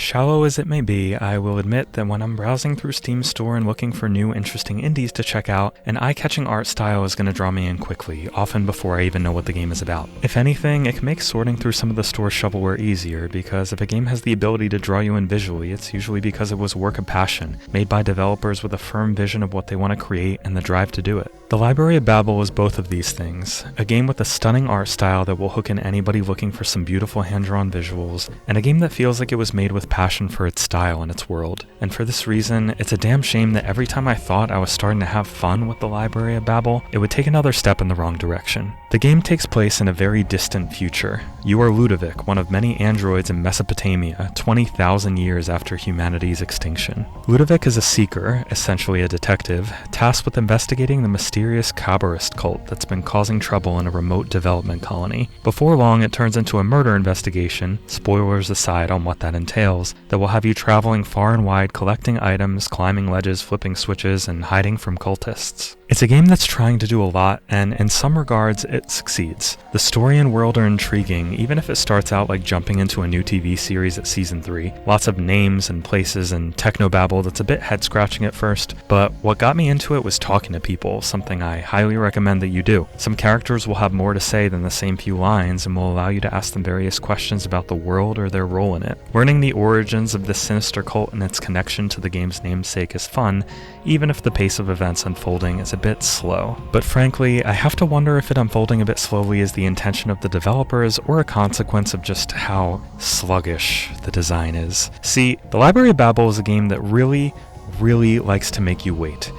Shallow as it may be, I will admit that when I'm browsing through Steam's store and looking for new interesting indies to check out, an eye-catching art style is going to draw me in quickly, often before I even know what the game is about. If anything, it can make sorting through some of the store's shovelware easier, because if a game has the ability to draw you in visually, it's usually because it was a work of passion, made by developers with a firm vision of what they want to create and the drive to do it. The Library of Babel is both of these things, a game with a stunning art style that will hook in anybody looking for some beautiful hand-drawn visuals, and a game that feels like it was made with passion for its style and its world. And for this reason, it's a damn shame that every time I thought I was starting to have fun with the Library of Babel, it would take another step in the wrong direction. The game takes place in a very distant future. You are Ludovik, one of many androids in Mesopotamia, 20,000 years after humanity's extinction. Ludovik is a seeker, essentially a detective, tasked with investigating the mysterious 𝐦𝐨𝐬𝐬 cult that's been causing trouble in a remote development colony. Before long, it turns into a murder investigation, spoilers aside on what that entails, that will have you traveling far and wide collecting items, climbing ledges, flipping switches, and hiding from cultists. It's a game that's trying to do a lot, and in some regards, it succeeds. The story and world are intriguing, even if it starts out like jumping into a new TV series at Season 3. Lots of names and places and technobabble that's a bit head-scratching at first, but what got me into it was talking to people, something I highly recommend that you do. Some characters will have more to say than the same few lines and will allow you to ask them various questions about the world or their role in it. Learning the origins of this sinister cult and its connection to the game's namesake is fun, even if the pace of events unfolding is a bit slow. But frankly, I have to wonder if it unfolding a bit slowly is the intention of the developers or a consequence of just how sluggish the design is. See, the Library of Babel is a game that really likes to make you wait.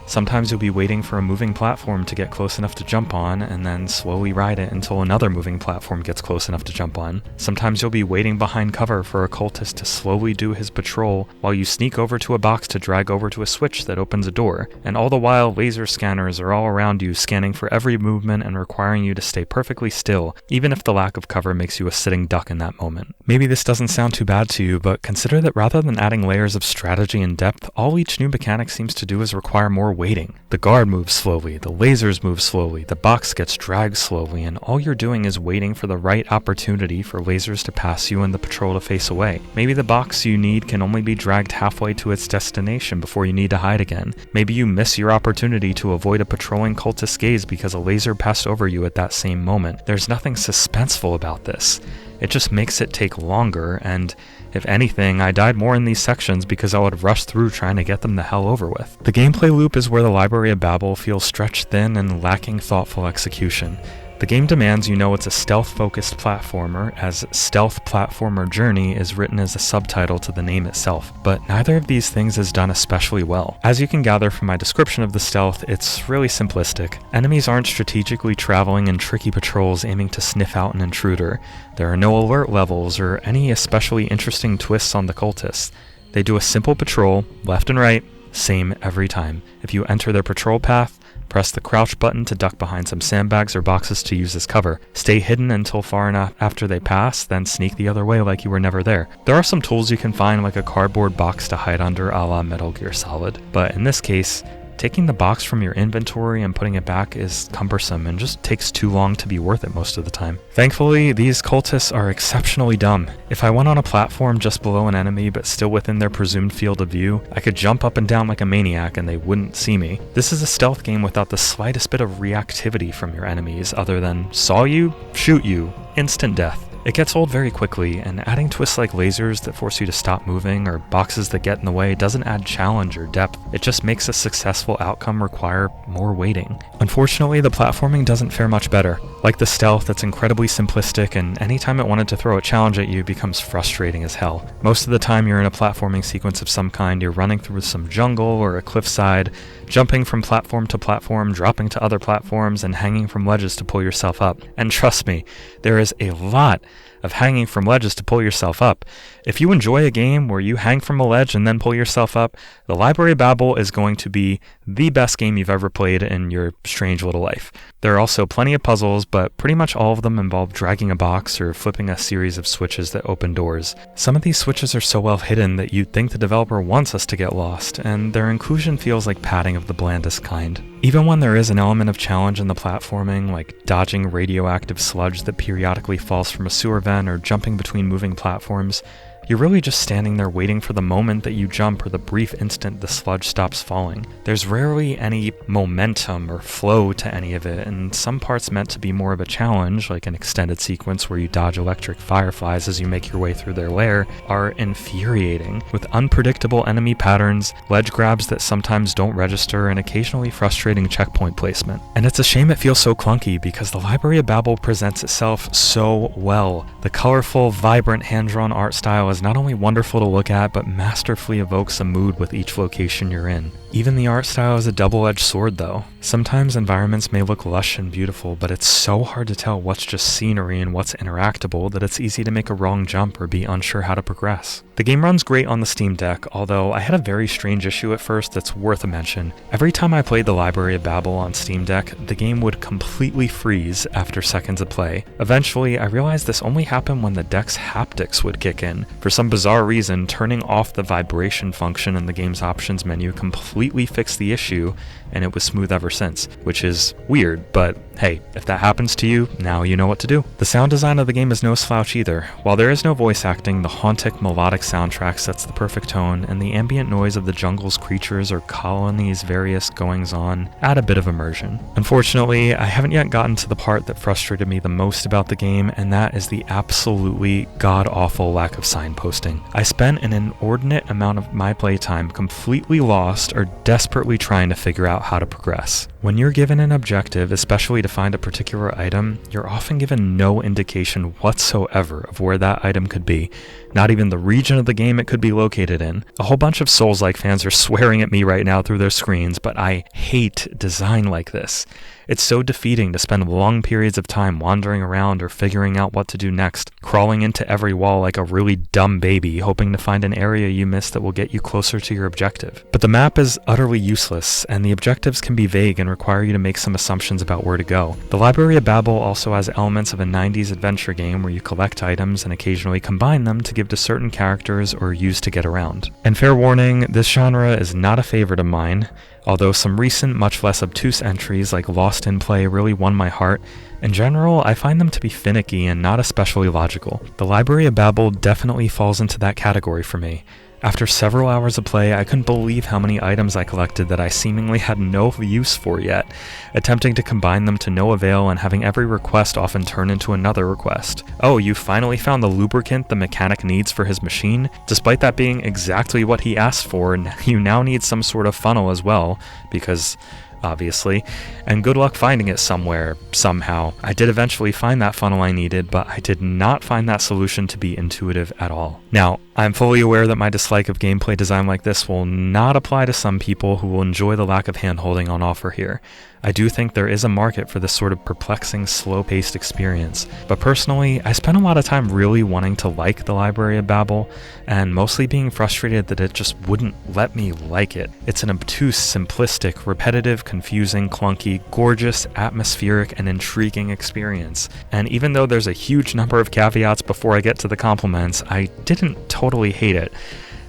Sometimes you'll be waiting for a moving platform to get close enough to jump on, and then slowly ride it until another moving platform gets close enough to jump on. Sometimes you'll be waiting behind cover for a cultist to slowly do his patrol while you sneak over to a box to drag over to a switch that opens a door, and all the while laser scanners are all around you scanning for every movement and requiring you to stay perfectly still, even if the lack of cover makes you a sitting duck in that moment. Maybe this doesn't sound too bad to you, but consider that rather than adding layers of strategy and depth, all each new mechanic seems to do is require more waiting. The guard moves slowly, the lasers move slowly, the box gets dragged slowly, and all you're doing is waiting for the right opportunity for lasers to pass you and the patrol to face away. Maybe the box you need can only be dragged halfway to its destination before you need to hide again. Maybe you miss your opportunity to avoid a patrolling cultist's gaze because a laser passed over you at that same moment. There's nothing suspenseful about this. It just makes it take longer, and if anything, I died more in these sections because I would rush through trying to get them the hell over with. The gameplay loop is where the Library of Babel feels stretched thin and lacking thoughtful execution. The game demands you know it's a stealth-focused platformer, as Stealth Platformer Journey is written as a subtitle to the name itself, but neither of these things is done especially well. As you can gather from my description of the stealth, it's really simplistic. Enemies aren't strategically traveling in tricky patrols aiming to sniff out an intruder. There are no alert levels or any especially interesting twists on the cultists. They do a simple patrol, left and right, same every time. If you enter their patrol path, press the crouch button to duck behind some sandbags or boxes to use as cover. Stay hidden until far enough after they pass, then sneak the other way like you were never there. There are some tools you can find, like a cardboard box to hide under a la 𝐦𝐸𝐴𝐵, but in this case, taking the box from your inventory and putting it back is cumbersome and just takes too long to be worth it most of the time. Thankfully, these cultists are exceptionally dumb. If I went on a platform just below an enemy but still within their presumed field of view, I could jump up and down like a maniac and they wouldn't see me. This is a stealth game without the slightest bit of reactivity from your enemies other than saw you, shoot you, instant death. It gets old very quickly, and adding twists like lasers that force you to stop moving or boxes that get in the way doesn't add challenge or depth. It just makes a successful outcome require more waiting. Unfortunately, the platforming doesn't fare much better. Like the stealth, it's incredibly simplistic, and anytime it wanted to throw a challenge at you becomes frustrating as hell. Most of the time you're in a platforming sequence of some kind, you're running through some jungle or a cliffside, jumping from platform to platform, dropping to other platforms, and hanging from ledges to pull yourself up. And trust me, there is a lot of hanging from ledges to pull yourself up. If you enjoy a game where you hang from a ledge and then pull yourself up, the Library of Babel is going to be the best game you've ever played in your strange little life. There are also plenty of puzzles, but pretty much all of them involve dragging a box or flipping a series of switches that open doors. Some of these switches are so well hidden that you'd think the developer wants us to get lost, and their inclusion feels like padding of the blandest kind. Even when there is an element of challenge in the platforming, like dodging radioactive sludge that periodically falls from a sewer vent or jumping between moving platforms, you're really just standing there waiting for the moment that you jump or the brief instant the sludge stops falling. There's rarely any momentum or flow to any of it, and some parts meant to be more of a challenge, like an extended sequence where you dodge electric fireflies as you make your way through their lair, are infuriating, with unpredictable enemy patterns, ledge grabs that sometimes don't register, and occasionally frustrating checkpoint placement. And it's a shame it feels so clunky, because the Library of Babel presents itself so well. The colorful, vibrant, hand-drawn art style is not only wonderful to look at, but masterfully evokes a mood with each location you're in. Even the art style is a double-edged sword though. Sometimes environments may look lush and beautiful, but it's so hard to tell what's just scenery and what's interactable that it's easy to make a wrong jump or be unsure how to progress. The game runs great on the Steam Deck, although I had a very strange issue at first that's worth a mention. Every time I played the Library of Babel on Steam Deck, the game would completely freeze after seconds of play. Eventually, I realized this only happened when the deck's haptics would kick in. For some bizarre reason, turning off the vibration function in the game's options menu completely fixed the issue, and it was smooth ever since, which is weird, but hey, if that happens to you, now you know what to do. The sound design of the game is no slouch either. While there is no voice acting, the haunting melodic soundtrack sets the perfect tone, and the ambient noise of the jungle's creatures or colonies' various goings-on add a bit of immersion. Unfortunately, I haven't yet gotten to the part that frustrated me the most about the game, and that is the absolutely god-awful lack of signposting. I spent an inordinate amount of my playtime completely lost or desperately trying to figure out how to progress. When you're given an objective, especially to find a particular item, you're often given no indication whatsoever of where that item could be, not even the region of the game it could be located in. A whole bunch of Souls-like fans are swearing at me right now through their screens, but I hate design like this. It's so defeating to spend long periods of time wandering around or figuring out what to do next, crawling into every wall like a really dumb baby, hoping to find an area you missed that will get you closer to your objective. But the map is utterly useless, and the objectives can be vague and require you to make some assumptions about where to go. The Library of Babel also has elements of a 90s adventure game where you collect items and occasionally combine them to give to certain characters or use to get around. And fair warning, this genre is not a favorite of mine. Although some recent, much less obtuse entries like Lost in Play really won my heart, in general, I find them to be finicky and not especially logical. The Library of Babel definitely falls into that category for me. After several hours of play, I couldn't believe how many items I collected that I seemingly had no use for yet, attempting to combine them to no avail and having every request often turn into another request. Oh, you finally found the lubricant the mechanic needs for his machine? Despite that being exactly what he asked for, you now need some sort of funnel as well, because obviously, and good luck finding it somewhere, somehow. I did eventually find that funnel I needed, but I did not find that solution to be intuitive at all. Now, I'm fully aware that my dislike of gameplay design like this will not apply to some people who will enjoy the lack of hand-holding on offer here. I do think there is a market for this sort of perplexing, slow-paced experience, but personally, I spent a lot of time really wanting to like the Library of Babel, and mostly being frustrated that it just wouldn't let me like it. It's an obtuse, simplistic, repetitive, confusing, clunky, gorgeous, atmospheric, and intriguing experience. And even though there's a huge number of caveats before I get to the compliments, I didn't totally hate it.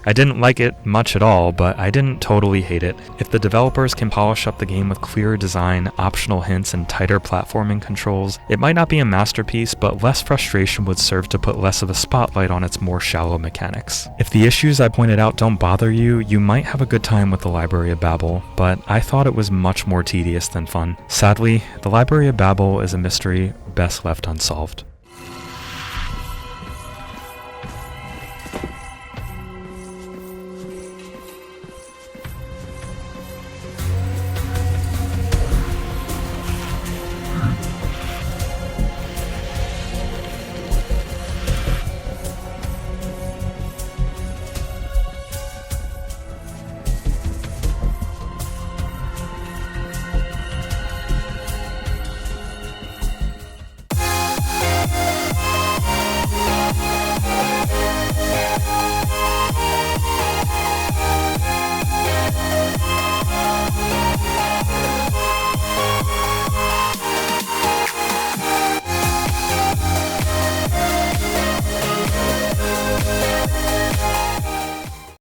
I didn't like it much at all, but I didn't totally hate it. If the developers can polish up the game with clearer design, optional hints, and tighter platforming controls, it might not be a masterpiece, but less frustration would serve to put less of a spotlight on its more shallow mechanics. If the issues I pointed out don't bother you, you might have a good time with the Library of Babel, but I thought it was much more tedious than fun. Sadly, the Library of Babel is a mystery best left unsolved.